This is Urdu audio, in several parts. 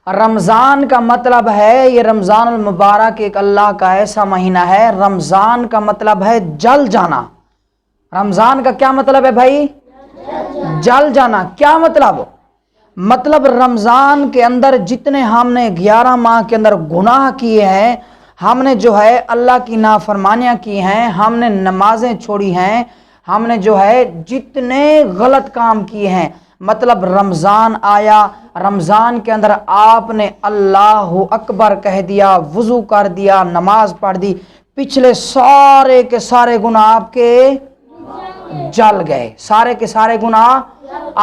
رمضان کا مطلب ہے، یہ رمضان المبارک ایک اللہ کا ایسا مہینہ ہے، رمضان کا مطلب ہے جل جانا۔ رمضان کا کیا مطلب ہے بھائی؟ جل جانا۔ کیا مطلب؟ مطلب رمضان کے اندر جتنے ہم نے 11 ماہ کے اندر گناہ کیے ہیں، ہم نے جو ہے اللہ کی نافرمانیاں کی ہیں، ہم نے نمازیں چھوڑی ہیں، ہم نے جو ہے جتنے غلط کام کیے ہیں، مطلب رمضان آیا، رمضان کے اندر آپ نے اللہ اکبر کہہ دیا، وضو کر دیا، نماز پڑھ دی، پچھلے سارے کے سارے گناہ آپ کے جل گئے، سارے کے سارے گناہ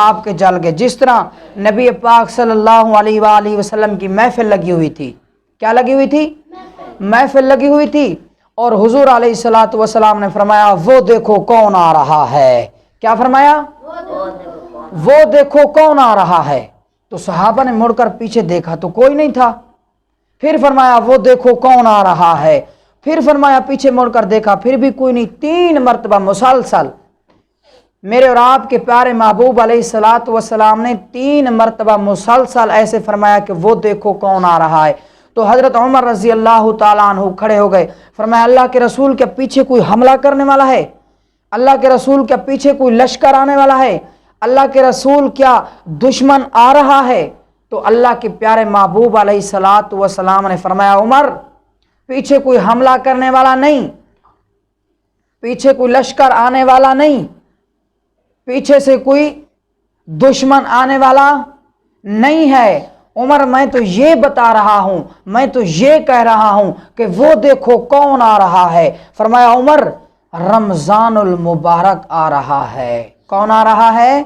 آپ کے جل گئے۔ جس طرح نبی پاک صلی اللہ علیہ وآلہ وسلم کی محفل لگی ہوئی تھی، کیا لگی ہوئی تھی؟ محفل لگی ہوئی تھی، اور حضور علیہ الصلوۃ والسلام نے فرمایا وہ دیکھو کون آ رہا ہے۔ کیا فرمایا؟ وہ دیکھو کون آ رہا ہے۔ تو صحابہ نے مڑ کر پیچھے دیکھا تو کوئی نہیں تھا، پھر فرمایا وہ دیکھو کون آ رہا ہے، پھر فرمایا پیچھے مڑ کر دیکھا، پھر بھی کوئی نہیں۔ 3 مرتبہ مسلسل میرے اور آپ کے پیارے محبوب علیہ الصلوۃ والسلام نے 3 مرتبہ مسلسل ایسے فرمایا کہ وہ دیکھو کون آ رہا ہے۔ تو حضرت عمر رضی اللہ تعالیٰ عنہ کھڑے ہو گئے، فرمایا اللہ کے رسول کے پیچھے کوئی حملہ کرنے والا ہے؟ اللہ کے رسول کے پیچھے کوئی لشکر آنے والا ہے؟ اللہ کے رسول کیا دشمن آ رہا ہے؟ تو اللہ کے پیارے محبوب علیہ الصلوۃ والسلام نے فرمایا عمر پیچھے کوئی حملہ کرنے والا نہیں، پیچھے کوئی لشکر آنے والا نہیں، پیچھے سے کوئی دشمن آنے والا نہیں ہے۔ عمر میں تو یہ بتا رہا ہوں، میں تو یہ کہہ رہا ہوں کہ وہ دیکھو کون آ رہا ہے۔ فرمایا عمر رمضان المبارک آ رہا ہے۔ کون آ رہا ہے؟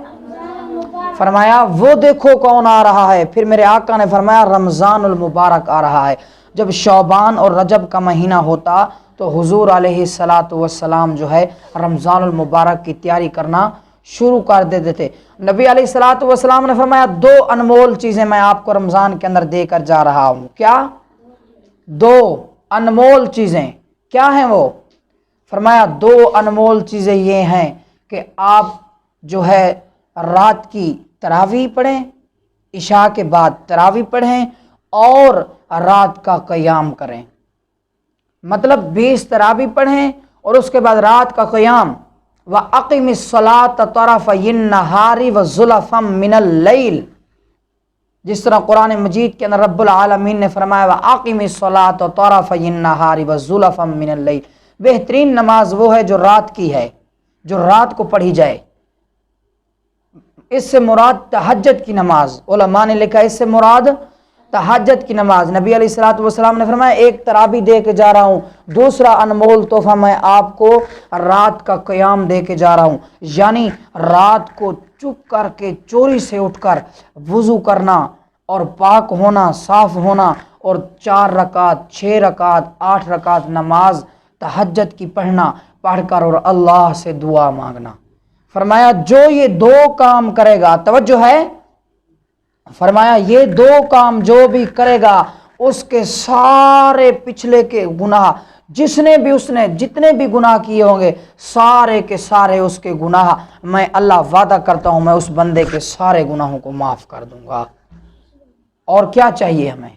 فرمایا وہ دیکھو کون آ رہا ہے۔ پھر میرے آقا نے فرمایا رمضان المبارک آ رہا ہے۔ جب شعبان اور رجب کا مہینہ ہوتا تو حضور علیہ الصلوۃ والسلام جو ہے رمضان المبارک کی تیاری کرنا شروع کر دیتے تھے۔ نبی علیہ الصلوۃ والسلام نے فرمایا 2 انمول چیزیں میں آپ کو رمضان کے اندر دے کر جا رہا ہوں۔ کیا؟ 2 انمول چیزیں۔ کیا ہیں وہ؟ فرمایا 2 انمول چیزیں یہ ہیں کہ آپ جو ہے رات کی تراویح پڑھیں، عشاء کے بعد تراویح پڑھیں اور رات کا قیام کریں۔ مطلب 20 تراویح پڑھیں اور اس کے بعد رات کا قیام۔ وَأَقِمِ الصَّلَاةَ طَرَفَيِ النَّهَارِ وَزُلَفًا مِّنَ اللَّيْلِ، جس طرح قرآن مجید کے اندر رب العالمین نے فرمایا وَأَقِمِ الصَّلَاةَ طَرَفَيِ النَّهَارِ وَزُلَفًا مِّنَ اللَّيْلِ۔ بہترین نماز وہ ہے جو رات کی ہے، جو رات کو پڑھی جائے۔ اس سے مراد تہجد کی نماز، علماء نے لکھا اس سے مراد تہجد کی نماز۔ نبی علیہ الصلوۃ والسلام نے فرمایا 1 تراویح دے کے جا رہا ہوں، دوسرا انمول تحفہ میں آپ کو رات کا قیام دے کے جا رہا ہوں، یعنی رات کو چپ کر کے چوری سے اٹھ کر وضو کرنا اور پاک ہونا، صاف ہونا، اور 4 رکعت 6 رکعت 8 رکعت نماز تہجد کی پڑھنا، پڑھ کر اور اللہ سے دعا مانگنا۔ فرمایا جو یہ 2 کام کرے گا، توجہ ہے، فرمایا یہ 2 کام جو بھی کرے گا اس کے سارے پچھلے کے گناہ، جتنے بھی گناہ کیے ہوں گے سارے کے سارے اس کے گناہ میں اللہ وعدہ کرتا ہوں میں اس بندے کے سارے گناہوں کو معاف کر دوں گا۔ اور کیا چاہیے ہمیں؟